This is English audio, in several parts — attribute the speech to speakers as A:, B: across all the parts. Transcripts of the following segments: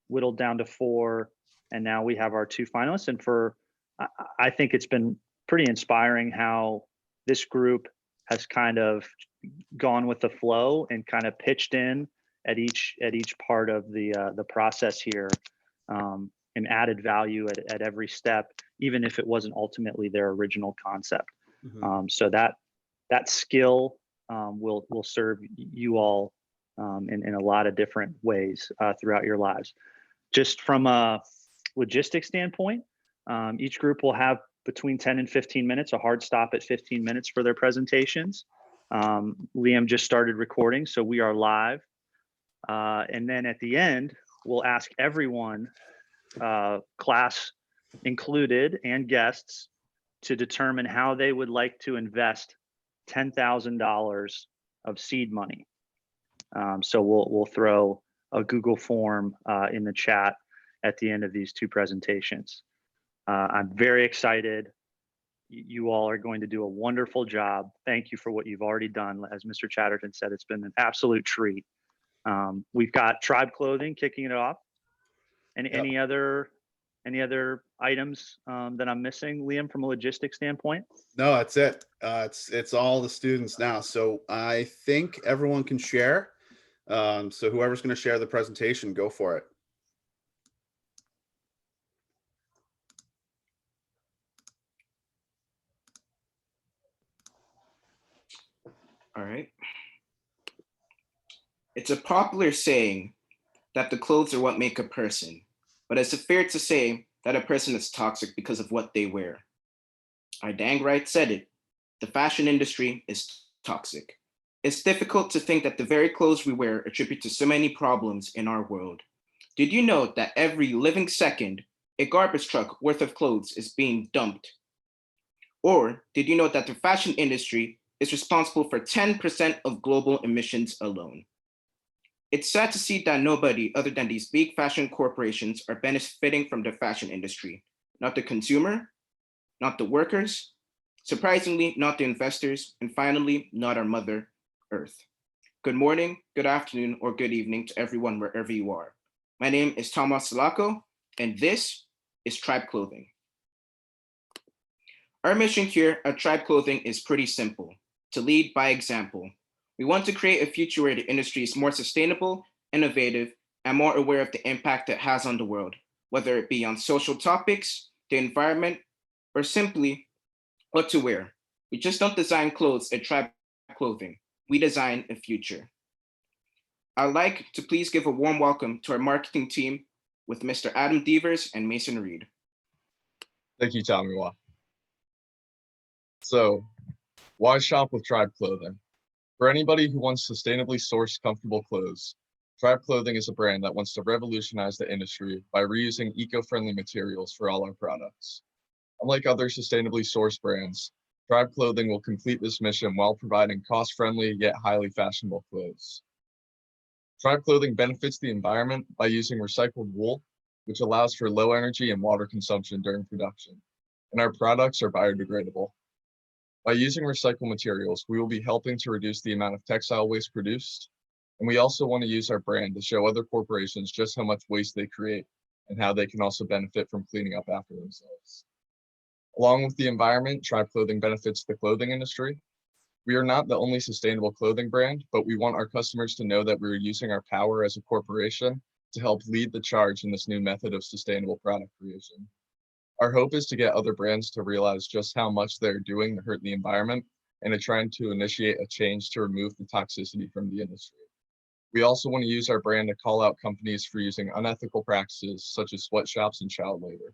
A: whittled down to 4, and now we have our 2 finalists. And I think it's been pretty inspiring how this group has kind of gone with the flow and kind of pitched in at each part of the process here, and added value at every step, even if it wasn't ultimately their original concept. So that skill will serve you all in a lot of different ways throughout your lives. Just from a logistics standpoint, each group will have between 10 and 15 minutes, a hard stop at 15 minutes for their presentations. Liam just started recording, so we are live. And then at the end, we'll ask everyone, class included and guests, to determine how they would like to invest $10,000 of seed money. So we'll throw a Google form in the chat at the end of these 2 presentations. I'm very excited. You all are going to do a wonderful job. Thank you for what you've already done. As Mr. Chatterton said, it's been an absolute treat. We've got Tribe Clothing kicking it off. And
B: Yep.
A: any other items that I'm missing, Liam, from a logistics standpoint?
B: No, that's it. It's all the students now. So I think everyone can share. So whoever's going to share the presentation, go for it.
C: All right. It's a popular saying that the clothes are what make a person, but is it fair to say that a person is toxic because of what they wear? I dang right said it. The fashion industry is toxic. It's difficult to think that the very clothes we wear attribute to so many problems in our world. Did you know that every living second, a garbage truck worth of clothes is being dumped? Or did you know that the fashion industry is responsible for 10% of global emissions alone? It's sad to see that nobody other than these big fashion corporations are benefiting from the fashion industry. Not the consumer, not the workers, surprisingly, not the investors, and finally, not our Mother Earth. Good morning, good afternoon, or good evening to everyone wherever you are. My name is Tomiwa Salako, and this is Tribe Clothing. Our mission here at Tribe Clothing is pretty simple: to lead by example. We want to create a future where the industry is more sustainable, innovative, and more aware of the impact it has on the world, whether it be on social topics, the environment, or simply what to wear. We just don't design clothes at Tribe Clothing. We design a future. I'd like to please give a warm welcome to our marketing team with Mr. Adam Deavers and Mason Reed.
D: Thank you, Tomiwa. So, why shop with Tribe Clothing? For anybody who wants sustainably sourced, comfortable clothes, Tribe Clothing is a brand that wants to revolutionize the industry by reusing eco-friendly materials for all our products. Unlike other sustainably sourced brands, Tribe Clothing will complete this mission while providing cost-friendly yet highly fashionable clothes. Tribe Clothing benefits the environment by using recycled wool, which allows for low energy and water consumption during production, and our products are biodegradable. By using recycled materials, we will be helping to reduce the amount of textile waste produced, and we also want to use our brand to show other corporations just how much waste they create and how they can also benefit from cleaning up after themselves. Along with the environment, Tribe Clothing benefits the clothing industry. We are not the only sustainable clothing brand, but we want our customers to know that we're using our power as a corporation to help lead the charge in this new method of sustainable product creation. Our hope is to get other brands to realize just how much they're doing to hurt the environment and to trying to initiate a change to remove the toxicity from the industry. We also want to use our brand to call out companies for using unethical practices such as sweatshops and child labor.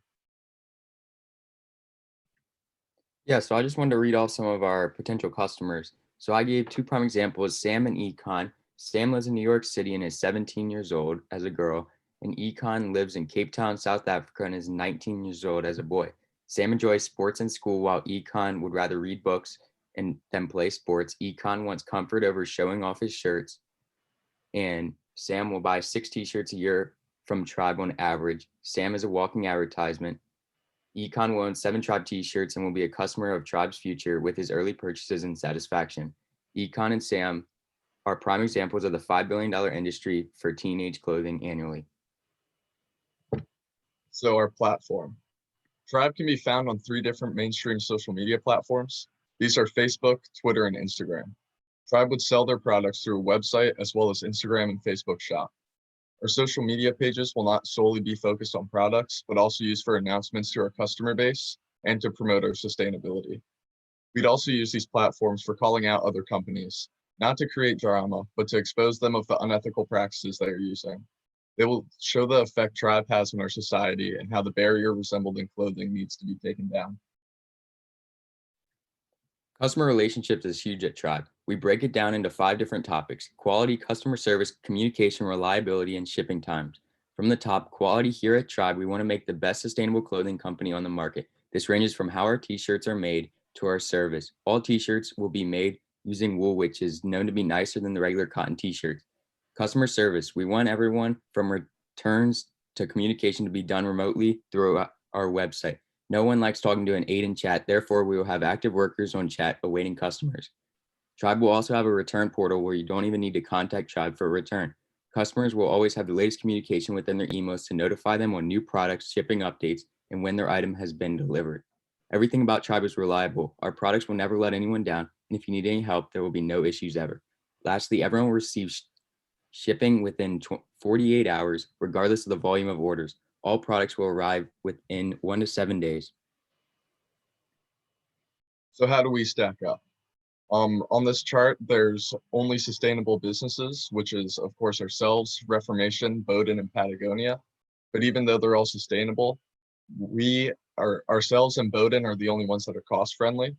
E: Yeah, so I just wanted to read off some of our potential customers. So I gave 2 prime examples, Sam and Econ. Sam lives in New York City and is 17 years old as a girl, and Econ lives in Cape Town, South Africa, and is 19 years old as a boy. Sam enjoys sports in school, while Econ would rather read books and then play sports. Econ wants comfort over showing off his shirts, and Sam will buy 6 t-shirts a year from Tribe on average. Sam is a walking advertisement. Econ will own 7 Tribe t-shirts and will be a customer of Tribe's future with his early purchases and satisfaction. Econ and Sam are prime examples of the $5 billion industry for teenage clothing annually.
D: So our platform. Tribe can be found on 3 different mainstream social media platforms. These are Facebook, Twitter, and Instagram. Tribe would sell their products through a website as well as Instagram and Facebook shop. Our social media pages will not solely be focused on products, but also used for announcements to our customer base and to promote our sustainability. We'd also use these platforms for calling out other companies, not to create drama, but to expose them of the unethical practices they are using. They will show the effect Tribe has on our society and how the barrier resembled in clothing needs to be taken down.
E: Customer relationships is huge at Tribe. We break it down into 5 different topics: quality, customer service, communication, reliability, and shipping times. From the top, quality. Here at Tribe, we want to make the best sustainable clothing company on the market. This ranges from how our t-shirts are made to our service. All t-shirts will be made using wool, which is known to be nicer than the regular cotton t-shirts. Customer service. We want everyone from returns to communication to be done remotely through our website. No one likes talking to an aide in chat. Therefore, we will have active workers on chat awaiting customers. Tribe will also have a return portal where you don't even need to contact Tribe for a return. Customers will always have the latest communication within their emails to notify them on new products, shipping updates, and when their item has been delivered. Everything about Tribe is reliable. Our products will never let anyone down, and if you need any help, there will be no issues ever. Lastly, everyone will receive shipping within 48 hours, regardless of the volume of orders. All products will arrive within 1 to 7 days.
D: So how do we stack up? On this chart, there's only sustainable businesses, which is, of course, ourselves, Reformation, Bowdoin, and Patagonia. But even though they're all sustainable, ourselves and Bowdoin are the only ones that are cost-friendly.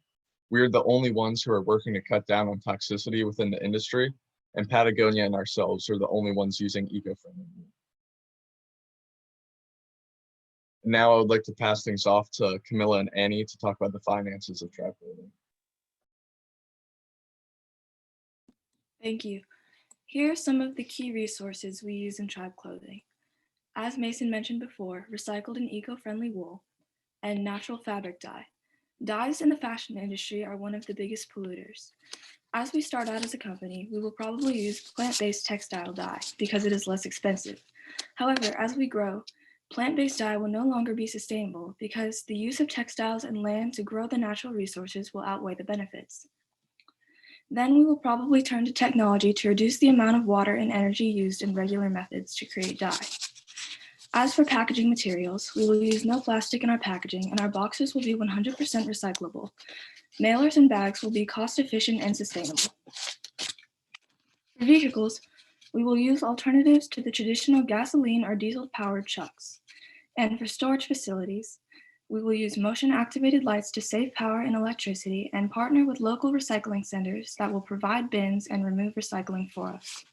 D: We're the only ones who are working to cut down on toxicity within the industry, and Patagonia and ourselves are the only ones using eco-friendly. Now I would like to pass things off to Camilla and Annie to talk about the finances of Tribe Clothing.
F: Thank you. Here are some of the key resources we use in Tribe Clothing. As Mason mentioned before, recycled and eco-friendly wool and natural fabric dye. Dyes in the fashion industry are one of the biggest polluters. As we start out as a company, we will probably use plant-based textile dye because it is less expensive. However, as we grow, plant-based dye will no longer be sustainable because the use of textiles and land to grow the natural resources will outweigh the benefits. Then we will probably turn to technology to reduce the amount of water and energy used in regular methods to create dye. As for packaging materials, we will use no plastic in our packaging and our boxes will be 100% recyclable. Mailers and bags will be cost efficient and sustainable. For vehicles, we will use alternatives to the traditional gasoline or diesel powered trucks. And for storage facilities, we will use motion-activated lights to save power and electricity and partner with local recycling centers that will provide bins and remove recycling for us.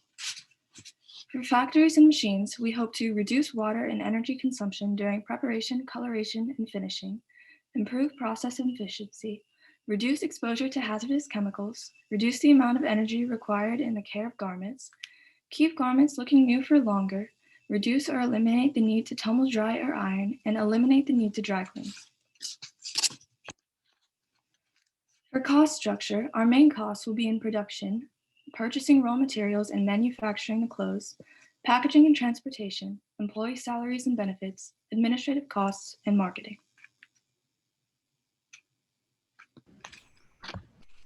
F: For factories and machines, we hope to reduce water and energy consumption during preparation, coloration, and finishing, improve process efficiency, reduce exposure to hazardous chemicals, reduce the amount of energy required in the care of garments, keep garments looking new for longer, reduce or eliminate the need to tumble dry or iron, and eliminate the need to dry clean. For cost structure, our main costs will be in production, purchasing raw materials and manufacturing the clothes, packaging and transportation, employee salaries and benefits, administrative costs, and marketing.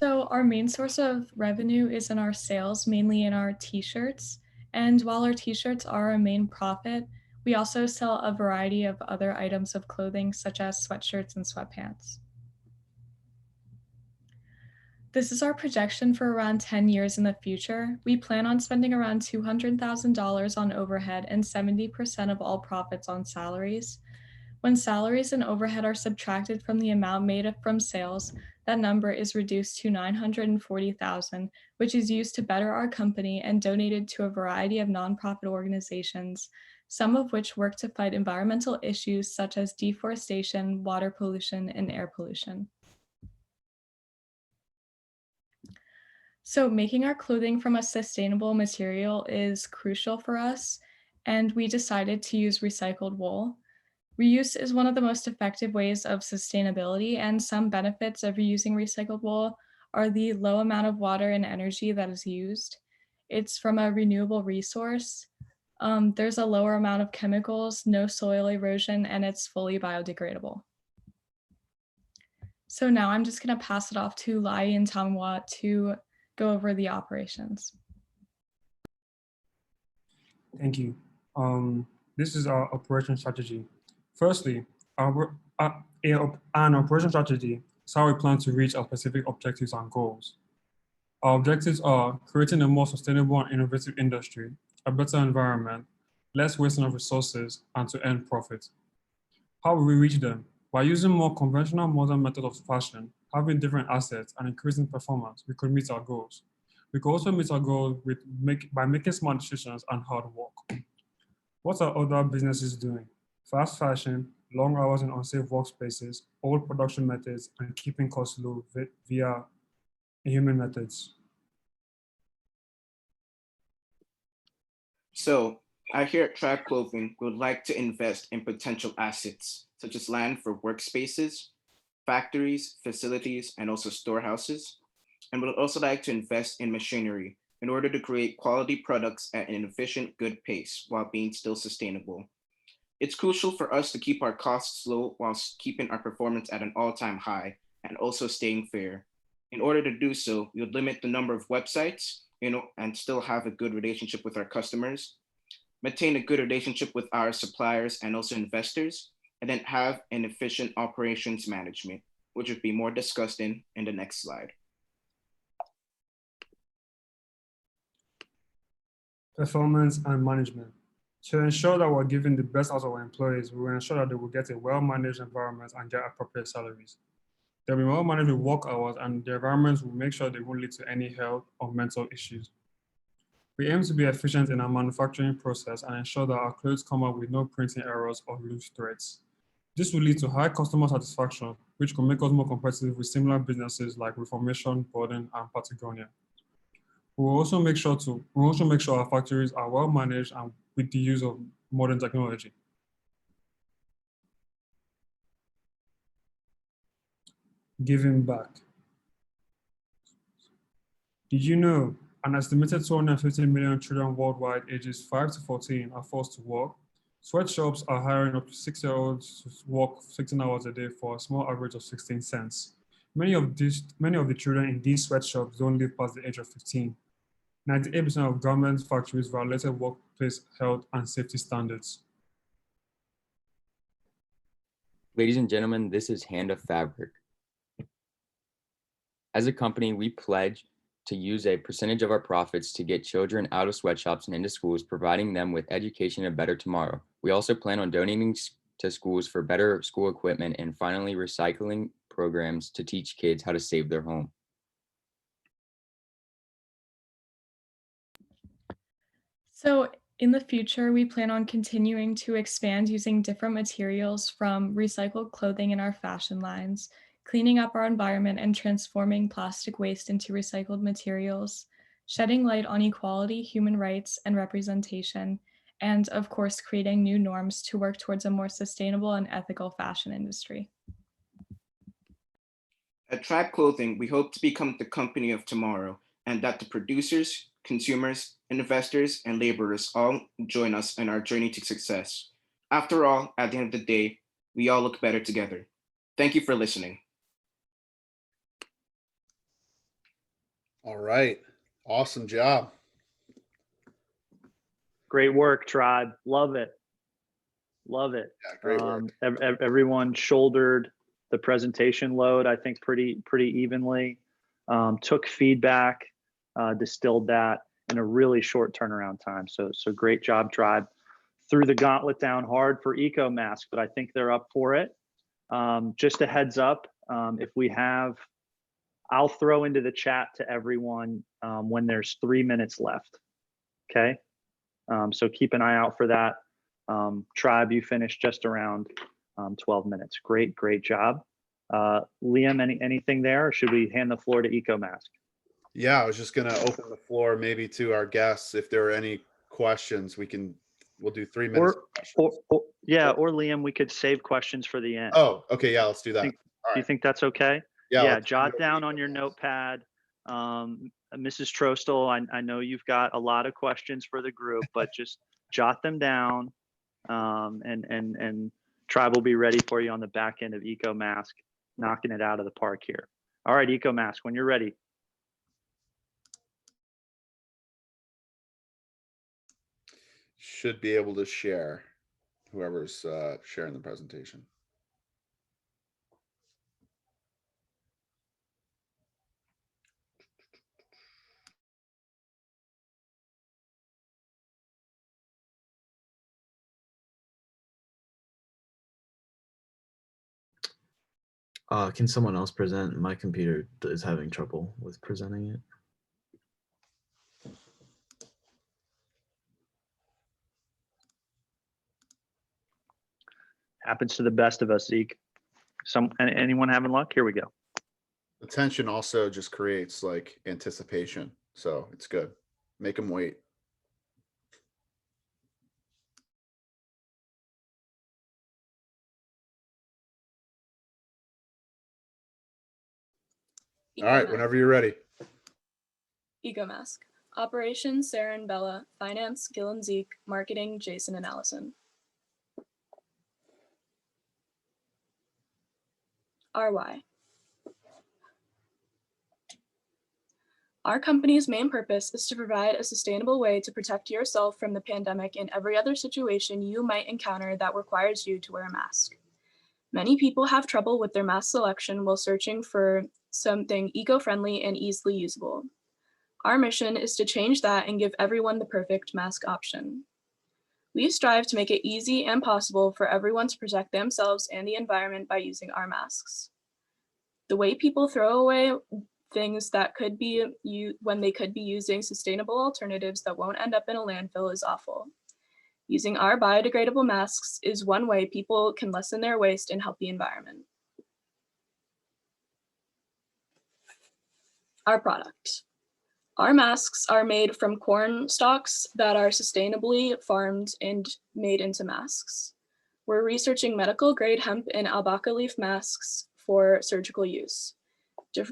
G: So our main source of revenue is in our sales, mainly in our t-shirts. And while our t-shirts are our main profit, we also sell a variety of other items of clothing, such as sweatshirts and sweatpants. This is our projection for around 10 years in the future. We plan on spending around $200,000 on overhead and 70% of all profits on salaries. When salaries and overhead are subtracted from the amount made from sales, that number is reduced to $940,000, which is used to better our company and donated to a variety of nonprofit organizations, some of which work to fight environmental issues such as deforestation, water pollution, and air pollution. So making our clothing from a sustainable material is crucial for us, and we decided to use recycled wool. Reuse is one of the most effective ways of sustainability, and some benefits of reusing recycled wool are the low amount of water and energy that is used. It's from a renewable resource. There's a lower amount of chemicals, no soil erosion, and it's fully biodegradable. So now I'm just going to pass it off to Layi and Tomiwa to go over the operations.
H: Thank you. This is our operation strategy. Firstly, an operation strategy is how we plan to reach our specific objectives and goals. Our objectives are creating a more sustainable and innovative industry, a better environment, less wasting of resources, and to earn profit. How will we reach them? By using more conventional modern methods of fashion, having different assets, and increasing performance, we could meet our goals. We could also meet our goals by making smart decisions and hard work. What are other businesses doing? Fast fashion, long hours in unsafe workspaces, old production methods, and keeping costs low via human methods.
C: So I here at Tribe Clothing would like to invest in potential assets, such as land for workspaces, factories, facilities, and also storehouses, and would also like to invest in machinery in order to create quality products at an efficient, good pace while being still sustainable. It's crucial for us to keep our costs low whilst keeping our performance at an all-time high and also staying fair. In order to do so, we would limit the number of websites, and still have a good relationship with our customers, maintain a good relationship with our suppliers and also investors, and then have an efficient operations management, which would be more discussed in the next slide.
H: Performance and management. To ensure that we're giving the best out of our employees, we will ensure that they will get a well-managed environment and get appropriate salaries. There will be well-managed work hours, and the environments will make sure they won't lead to any health or mental issues. We aim to be efficient in our manufacturing process and ensure that our clothes come out with no printing errors or loose threads. This will lead to high customer satisfaction, which can make us more competitive with similar businesses like Reformation, Borden, and Patagonia. We will also make sure our factories are well managed and with the use of modern technology. Giving back. Did you know an estimated 250 million children worldwide ages 5 to 14 are forced to work? Sweatshops are hiring up to 6-year-olds to work 16 hours a day for a small average of 16 cents. Many of the children in these sweatshops don't live past the age of 15. 98% of garment factories violated workplace health and safety standards.
E: Ladies and gentlemen, this is Hand of Fabric. As a company, we pledge to use a percentage of our profits to get children out of sweatshops and into schools, providing them with education and a better tomorrow. We also plan on donating to schools for better school equipment and finally recycling programs to teach kids how to save their home.
G: So in the future, we plan on continuing to expand using different materials from recycled clothing in our fashion lines, cleaning up our environment and transforming plastic waste into recycled materials, shedding light on equality, human rights, and representation, and of course, creating new norms to work towards a more sustainable and ethical fashion industry.
C: At Tribe Clothing, we hope to become the company of tomorrow, and that the producers, consumers, investors, and laborers all join us in our journey to success. After all, at the end of the day, we all look better together. Thank you for listening.
B: All right. Awesome job.
A: Great work, Tribe. Love it. Love it.
B: Yeah, great work.
A: Everyone shouldered the presentation load, I think, pretty evenly. Took feedback, distilled that in a really short turnaround time. So great job, Tribe. Threw the gauntlet down hard for Eco Mask, but I think they're up for it. Just a heads up, if we have, I'll throw into the chat to everyone when there's 3 minutes left. Okay. So keep an eye out for that. Tribe, you finished just around 12 minutes. Great job. Liam, anything there, or should we hand the floor to Eco Mask?
B: Yeah, I was just going to open the floor maybe to our guests. If there are any questions, we'll do 3 minutes.
A: Or Liam, we could save questions for the end.
B: Oh, okay. Yeah, let's do that.
A: Do you think that's okay?
B: Yeah,
A: Jot down on your notepad Mrs. Trostel, I know you've got a lot of questions for the group, but just jot them down, and Tribe will be ready for you on the back end of Eco Mask, knocking it out of the park here. All right, Eco Mask, when you're ready.
B: Should be able to share, whoever's sharing the presentation.
I: Can someone else present? My computer is having trouble with presenting it.
A: Happens to the best of us, Zeke. Anyone having luck? Here we go.
B: Attention also just creates like anticipation, so it's good. Make them wait. All right, whenever you're ready.
G: Eco Mask. Operations, Sarah and Bella. Finance, Gil and Zeke. Marketing, Jason and Allison. RY. Our company's main purpose is to provide a sustainable way to protect yourself from the pandemic and every other situation you might encounter that requires you to wear a mask. Many people have trouble with their mask selection while searching for something eco-friendly and easily usable. Our mission is to change that and give everyone the perfect mask option. We strive to make it easy and possible for everyone to protect themselves and the environment by using our masks. The way people throw away things that could be when they could be using sustainable alternatives that won't end up in a landfill is awful. Using our biodegradable masks is one way people can lessen their waste and help the environment. Our product. Our masks are made from corn stalks that are sustainably farmed and made into masks. We're researching medical grade hemp and albaca leaf masks for surgical use.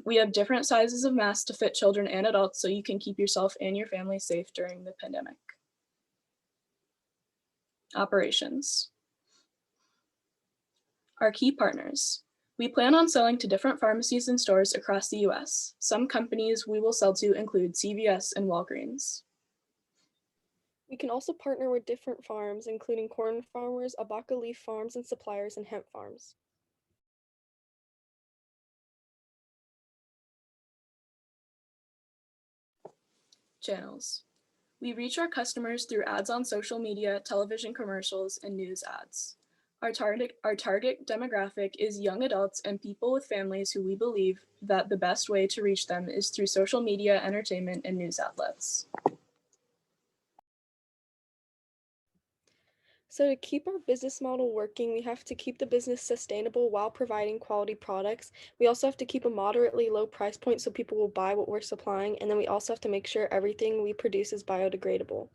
G: We have different sizes of masks to fit children and adults so you can keep yourself and your family safe during the pandemic. Operations. Our key partners. We plan on selling to different pharmacies and stores across the US. Some companies we will sell to include CVS and Walgreens.
J: We can also partner with different farms, including corn farmers, albaca leaf farms, and suppliers, and hemp farms.
G: Channels. We reach our customers through ads on social media, television commercials, and news ads. Our target demographic is young adults and people with families who we believe that the best way to reach them is through social media, entertainment, and news outlets.
J: So to keep our business model working, we have to keep the business sustainable while providing quality products. We also have to keep a moderately low price point so people will buy what we're supplying. And then we also have to make sure everything we produce is biodegradable.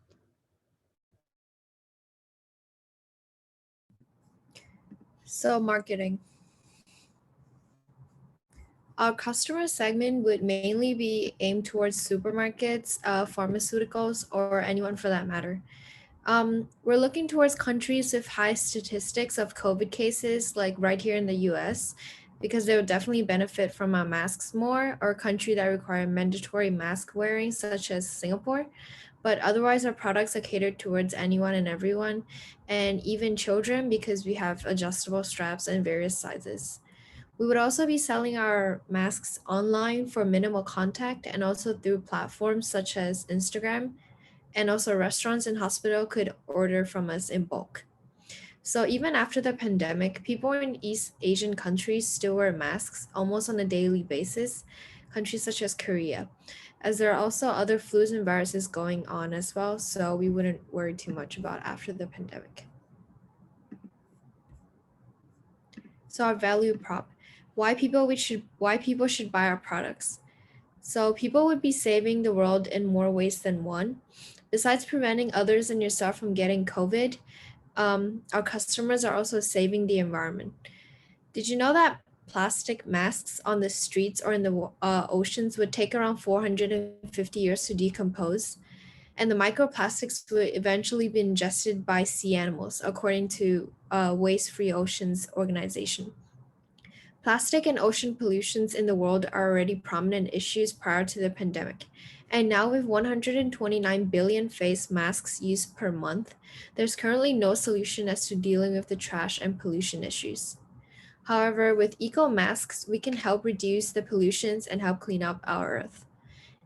K: So marketing. Our customer segment would mainly be aimed towards supermarkets, pharmaceuticals, or anyone for that matter. We're looking towards countries with high statistics of COVID cases, like right here in the US, because they would definitely benefit from our masks more, or a country that require mandatory mask wearing, such as Singapore. But otherwise, our products are catered towards anyone and everyone, and even children, because we have adjustable straps in various sizes. We would also be selling our masks online for minimal contact and also through platforms such as Instagram. And also restaurants and hospital could order from us in bulk. So even after the pandemic, people in East Asian countries still wear masks almost on a daily basis, countries such as Korea, as there are also other flus and viruses going on as well, so we wouldn't worry too much about after the pandemic. So our value prop, why people should buy our products. So people would be saving the world in more ways than one. Besides preventing others and yourself from getting COVID, our customers are also saving the environment. Did you know that plastic masks on the streets or in the oceans would take around 450 years to decompose, and the microplastics would eventually be ingested by sea animals, according to Waste Free Oceans organization. Plastic and ocean pollutions in the world are already prominent issues prior to the pandemic. And now, with 129 billion face masks used per month, there's currently no solution as to dealing with the trash and pollution issues. However, with eco masks, we can help reduce the pollutions and help clean up our earth.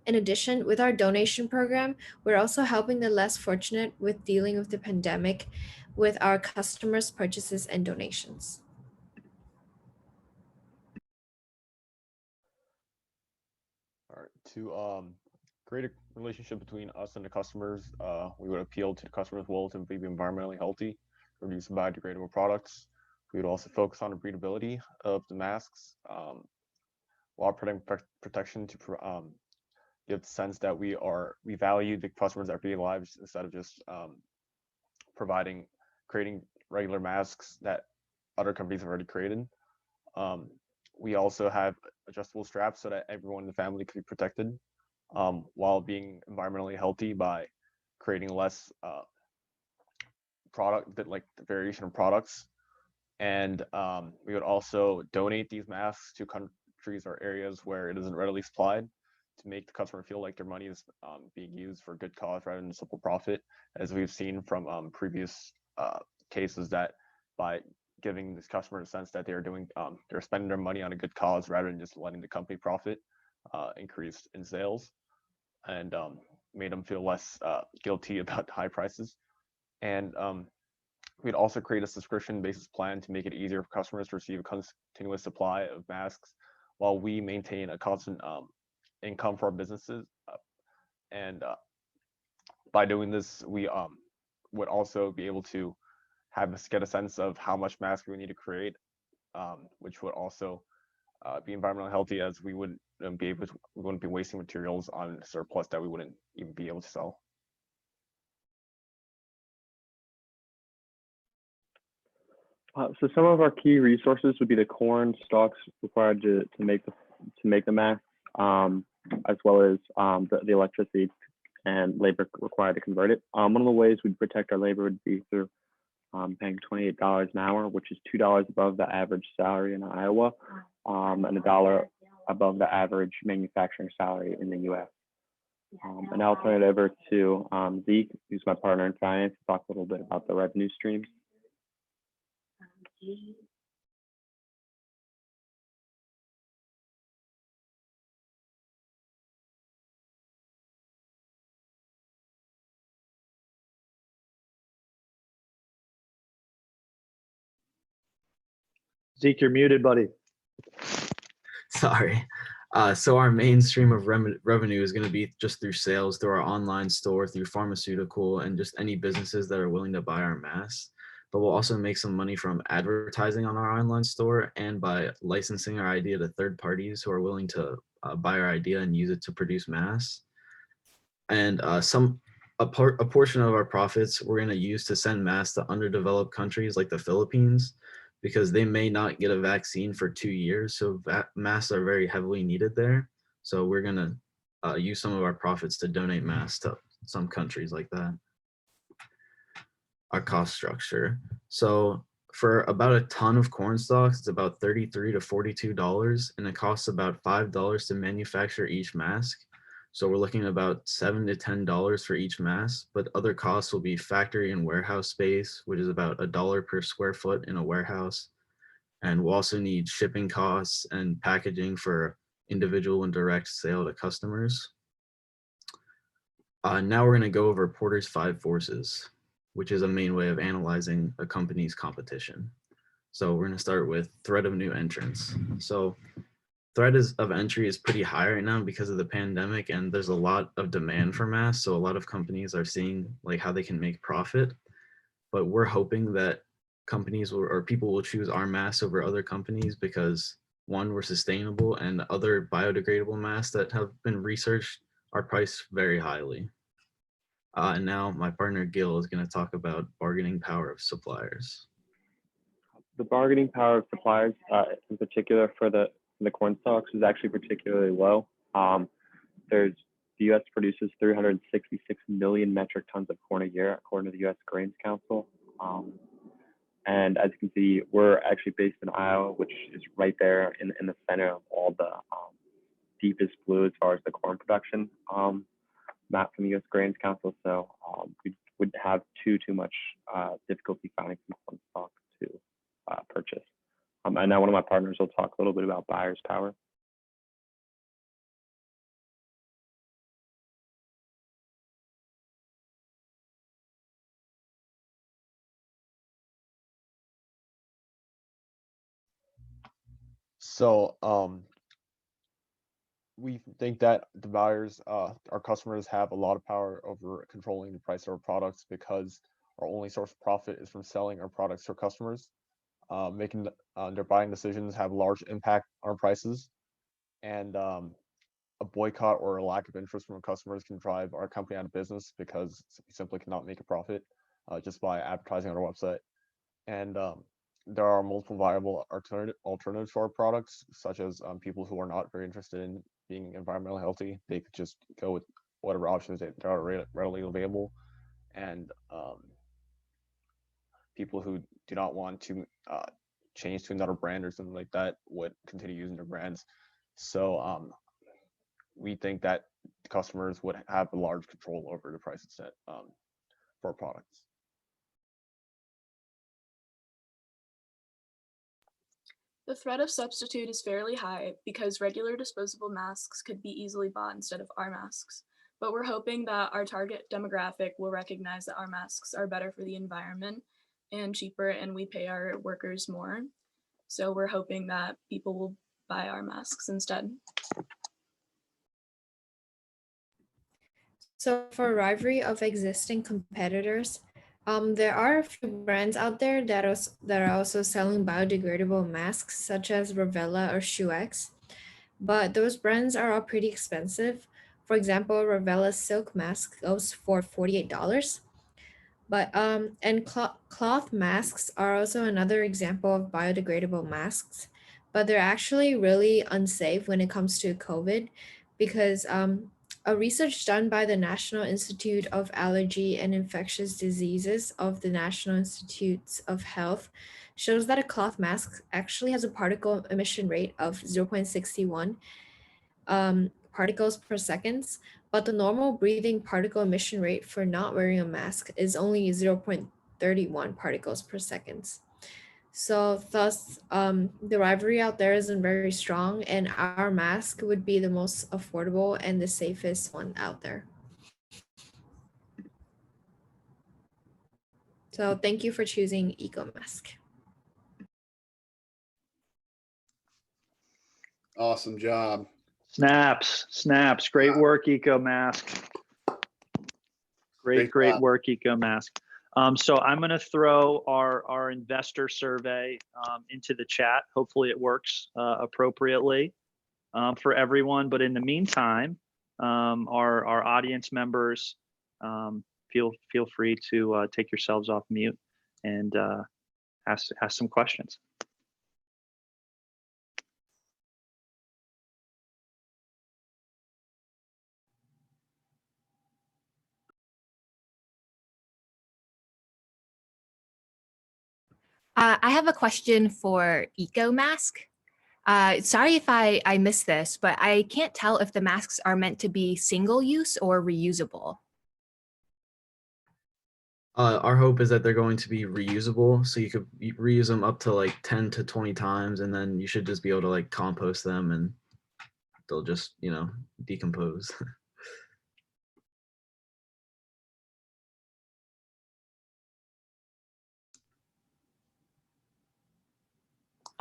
K: In addition, with our donation program, we're also helping the less fortunate with dealing with the pandemic with our customers' purchases and donations.
L: All right. To create a relationship between us and the customers, we would appeal to the customer's will to be environmentally healthy, produce biodegradable products. We would also focus on the breathability of the masks, while protection to give the sense that we value the customers' everyday lives instead of just creating regular masks that other companies have already created. We also have adjustable straps so that everyone in the family can be protected, while being environmentally healthy by creating less the variation of products. And we would also donate these masks to countries or areas where it isn't readily supplied, to make the customer feel like their money is being used for a good cause rather than simple profit, as we've seen from previous cases, that by giving this customer a sense that they're spending their money on a good cause rather than just letting the company profit, increased in sales, and made them feel less guilty about high prices. And we'd also create a subscription-based plan to make it easier for customers to receive a continuous supply of masks while we maintain a constant income for our businesses. And by doing this, we would also be able to get a sense of how much mask we need to create, which would also be environmentally healthy, as we wouldn't be wasting materials on surplus that we wouldn't even be able to sell.
M: So some of our key resources would be the corn stalks required to make the mask, as well as the electricity and labor required to convert it. One of the ways we'd protect our labor would be through paying $28 an hour, which is $2 above the average salary in Iowa, and $1 above the average manufacturing salary in the U.S. And I'll turn it over to Zeke, who's my partner in finance, to talk a little bit about the revenue streams.
A: Zeke, you're muted, buddy.
I: Sorry. So our main stream of revenue is going to be just through sales, through our online store, through pharmaceutical, and just any businesses that are willing to buy our masks. But we'll also make some money from advertising on our online store and by licensing our idea to third parties who are willing to buy our idea and use it to produce masks. And a portion of our profits we're going to use to send masks to underdeveloped countries like the Philippines, because they may not get a vaccine for 2 years. So masks are very heavily needed there. So we're going to use some of our profits to donate masks to some countries like that. Our cost structure. So for about a ton of corn stalks, it's about $33 to $42, and it costs about $5 to manufacture each mask. So we're looking at about $7 to $10 for each mask, but other costs will be factory and warehouse space, which is about $1 per square foot in a warehouse. And we'll also need shipping costs and packaging for individual and direct sale to customers. Now we're going to go over Porter's 5 forces, which is a main way of analyzing a company's competition. So we're going to start with threat of new entrants. So threat of entry is pretty high right now because of the pandemic, and there's a lot of demand for masks. So a lot of companies are seeing like how they can make profit, but we're hoping that companies or people will choose our masks over other companies because, one, we're sustainable, and other biodegradable masks that have been researched are priced very highly. And now my partner Guil is going to talk about bargaining power of suppliers.
M: the bargaining power of suppliers, in particular for the corn stalks, is actually particularly low. There's the U.S. produces 366 million metric tons of corn a year, according to the U.S. Grains Council. And as you can see, we're actually based in Iowa, which is right there in the center of all the deepest blue as far as the corn production map from the U.S. Grains Council. So we would have too much difficulty finding some corn stock to purchase. And now one of my partners will talk a little bit about buyer's power.
L: So we think that the buyers, our customers, have a lot of power over controlling the price of our products because our only source of profit is from selling our products to our customers. Making their buying decisions have a large impact on our prices, and a boycott or a lack of interest from our customers can drive our company out of business because we simply cannot make a profit just by advertising on our website. And there are multiple viable alternatives to our products, such as people who are not very interested in being environmentally healthy. They could just go with whatever options that are readily available. And people who do not want to change to another brand or something like that would continue using their brands. So we think that customers would have a large control over the prices set for products.
N: The threat of substitute is fairly high because regular disposable masks could be easily bought instead of our masks. But we're hoping that our target demographic will recognize that our masks are better for the environment and cheaper, and we pay our workers more. So we're hoping that people will buy our masks instead.
K: So for rivalry of existing competitors, there are a few brands out there that are also selling biodegradable masks, such as Ravella or ShoeX, but those brands are all pretty expensive. For example, Ravella's silk mask goes for $48. But and cloth masks are also another example of biodegradable masks, but they're actually really unsafe when it comes to COVID because a research done by the National Institute of Allergy and Infectious Diseases of the National Institutes of Health shows that a cloth mask actually has a particle emission rate of 0.61 particles per second, but the normal breathing particle emission rate for not wearing a mask is only 0.31 particles per second. So thus, the rivalry out there isn't very strong, and our mask would be the most affordable and the safest one out there. So thank you for choosing EcoMask.
B: Awesome job.
A: Snaps. Great work, EcoMask. Great work, EcoMask. So I'm going to throw our investor survey into the chat. Hopefully it works appropriately for everyone. But in the meantime, our audience members, feel free to take yourselves off mute and ask some questions.
O: I have a question for EcoMask. Sorry if I missed this, but I can't tell if the masks are meant to be single use or reusable.
I: Our hope is that they're going to be reusable, so you could reuse them up to like 10 to 20 times, and then you should just be able to like compost them and they'll just, decompose.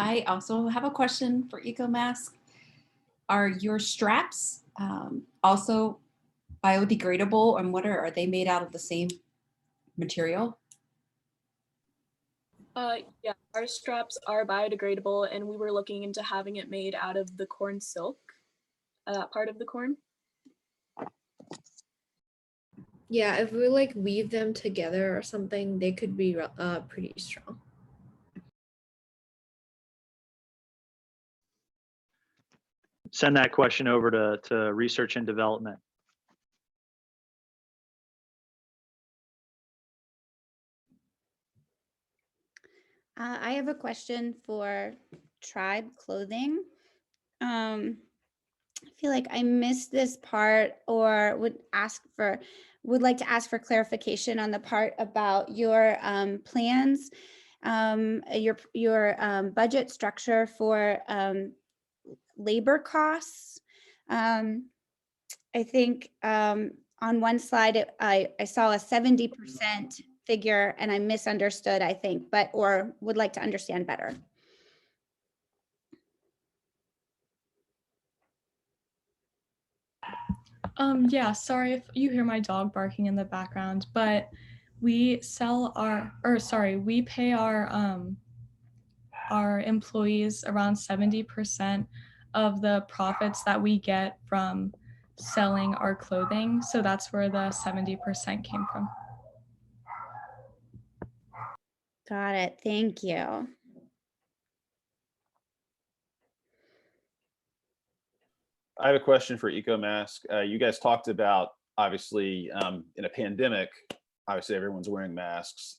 P: I also have a question for EcoMask. Are your straps also biodegradable, and are they made out of the same material?
N: Yeah, our straps are biodegradable, and we were looking into having it made out of the corn silk, part of the corn.
K: Yeah, if we like weave them together or something, they could be pretty strong.
A: Send that question over to research and development.
Q: I have a question for Tribe Clothing. I feel like I missed this part, or would like to ask for clarification on the part about your plans, your budget structure for labor costs. I think on one slide I saw a 70% figure and I misunderstood, I think, or would like to understand better.
G: Yeah, sorry if you hear my dog barking in the background, but we we pay our employees around 70% of the profits that we get from selling our clothing. So that's where the 70% came from.
Q: Got it. Thank you.
R: I have a question for EcoMask. You guys talked about, obviously, in a pandemic, obviously everyone's wearing masks.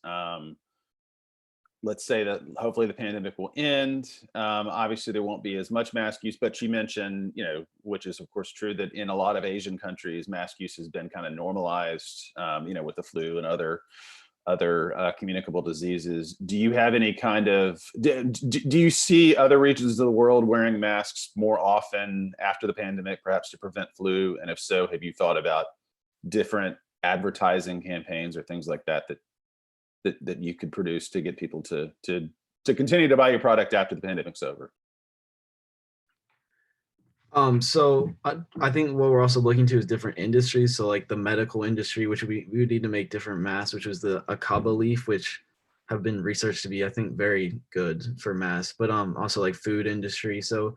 R: Let's say that hopefully the pandemic will end. Obviously there won't be as much mask use, but you mentioned, which is of course true, that in a lot of Asian countries, mask use has been kind of normalized, with the flu and other communicable diseases. Do you have any kind of, do you see other regions of the world wearing masks more often after the pandemic, perhaps to prevent flu? And if so, have you thought about different advertising campaigns or things like that that you could produce to get people to continue to buy your product after the pandemic's over?
I: So I think what we're also looking to is different industries. So like the medical industry, which we would need to make different masks, which was the akaba leaf, which have been researched to be, I think, very good for masks, but also like food industry. So,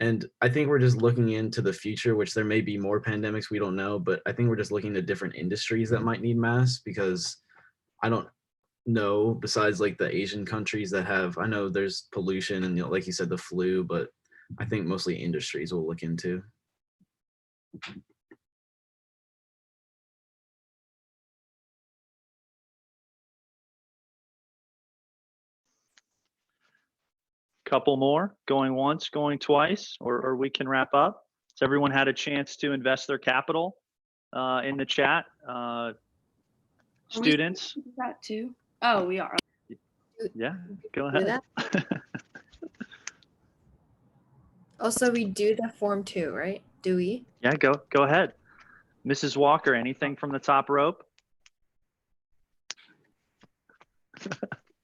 I: and I think we're just looking into the future, which there may be more pandemics, we don't know, but I think we're just looking to different industries that might need masks, because I don't know, besides like the Asian countries that have, I know there's pollution and like you said, the flu, but I think mostly industries will look into.
A: Couple more, going once, going twice, or we can wrap up. Has everyone had a chance to invest their capital in the chat? Students?
F: That too. Oh, we are.
A: Yeah, go ahead.
K: Also, we do the form too, right? Do we?
A: Yeah, go ahead. Mrs. Walker, anything from the top rope?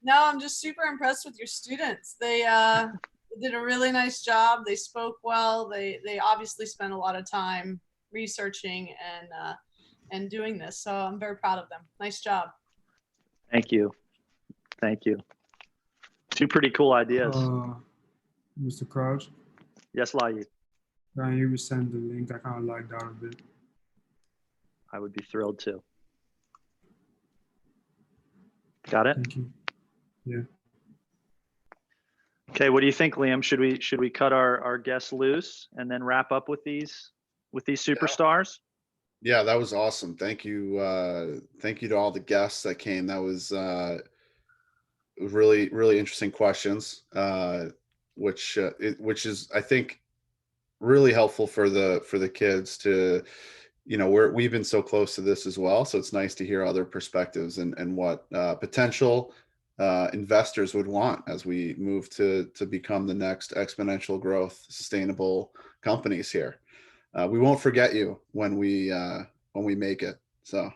S: No, I'm just super impressed with your students. They did a really nice job. They spoke well. They obviously spent a lot of time researching and doing this. So I'm very proud of them. Nice job.
A: Thank you. Thank you. Two pretty cool ideas.
H: Mr. Crouch,
A: Yes, Layi.
H: can you resend the link? I kind of like that a bit.
A: I would be thrilled to. Got it?
H: Thank you. Yeah.
A: Okay, what do you think, Liam? Should we cut our guests loose and then wrap up with these superstars?
B: Yeah, that was awesome. Thank you. Thank you to all the guests that came. That was really, really interesting questions, which is, I think, really helpful for the kids to, we've been so close to this as well. So it's nice to hear other perspectives and what potential investors would want as we move to become the next exponential growth, sustainable companies here. We won't forget you when we make it. So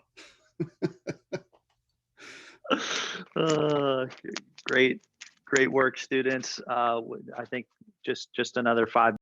A: Great work, students. I think just another 5